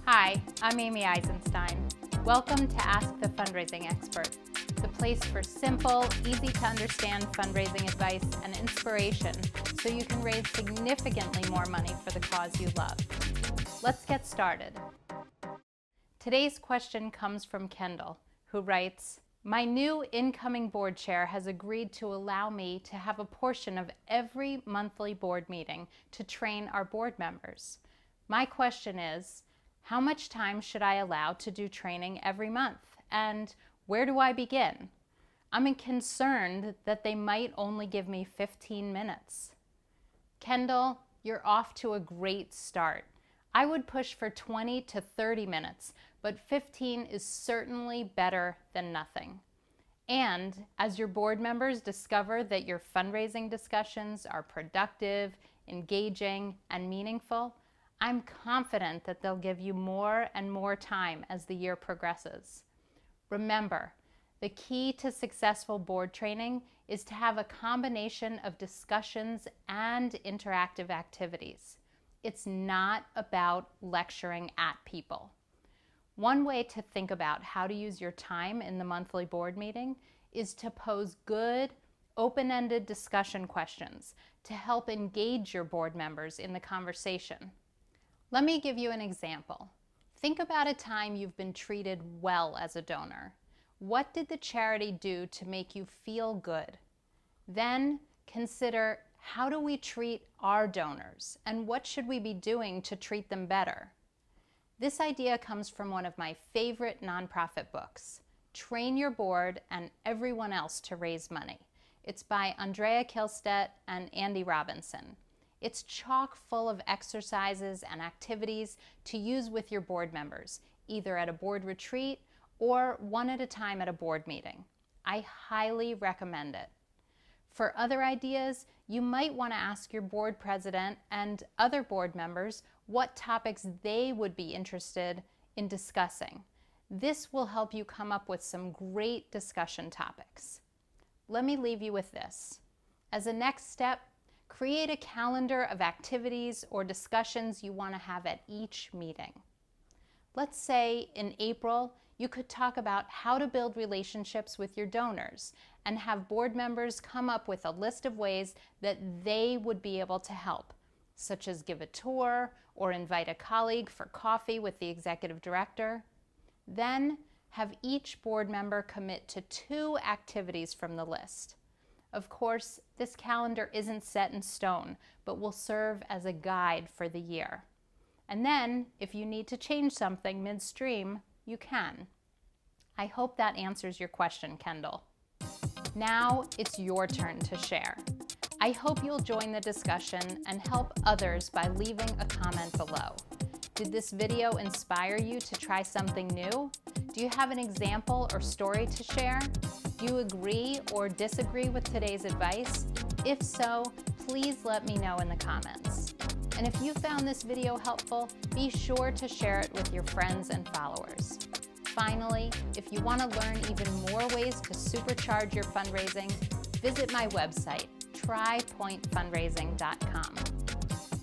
Hi, I'm Amy Eisenstein. Welcome to Ask the Fundraising Expert, the place for simple, easy-to-understand fundraising advice and inspiration so you can raise significantly more money for the cause you love. Let's get started. Today's question comes from Kendall, who writes, "My new incoming board chair has agreed to allow me to have a portion of every monthly board meeting to train our board members. My question is, how much time should I allow to do training every month? And where do I begin? I'm concerned that they might only give me 15 minutes. Kendall, you're off to a great start. I would push for 20 to 30 minutes, but 15 is certainly better than nothing. And as your board members discover that your fundraising discussions are productive, engaging, and meaningful, I'm confident that they'll give you more and more time as the year progresses. Remember, the key to successful board training is to have a combination of discussions and interactive activities. It's not about lecturing at people. One way to think about how to use your time in the monthly board meeting is to pose good, open-ended discussion questions to help engage your board members in the conversation. Let me give you an example. Think about a time you've been treated well as a donor. What did the charity do to make you feel good? Then consider, how do we treat our donors, and what should we be doing to treat them better? This idea comes from one of my favorite nonprofit books, Train Your Board and Everyone Else to Raise Money. It's by Andrea Kihlstedt and Andy Robinson. It's chock full of exercises and activities to use with your board members, either at a board retreat or one at a time at a board meeting. I highly recommend it. For other ideas, you might want to ask your board president and other board members what topics they would be interested in discussing. This will help you come up with some great discussion topics. Let me leave you with this. As a next step, create a calendar of activities or discussions you want to have at each meeting. Let's say in April, you could talk about how to build relationships with your donors and have board members come up with a list of ways that they would be able to help, such as give a tour or invite a colleague for coffee with the executive director. Then have each board member commit to 2 activities from the list. Of course, this calendar isn't set in stone, but will serve as a guide for the year. And then, if you need to change something midstream, you can. I hope that answers your question, Kendall. Now it's your turn to share. I hope you'll join the discussion and help others by leaving a comment below. Did this video inspire you to try something new? Do you have an example or story to share? Do you agree or disagree with today's advice? If so, please let me know in the comments. And if you found this video helpful, be sure to share it with your friends and followers. Finally, if you want to learn even more ways to supercharge your fundraising, visit my website, trypointfundraising.com.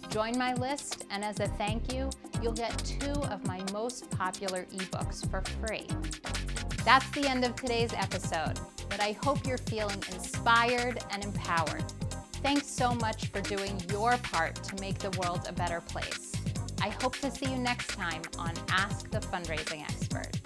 Join my list, and as a thank you, you'll get 2 of my most popular ebooks for free. That's the end of today's episode, but I hope you're feeling inspired and empowered. Thanks so much for doing your part to make the world a better place. I hope to see you next time on Ask the Fundraising Expert.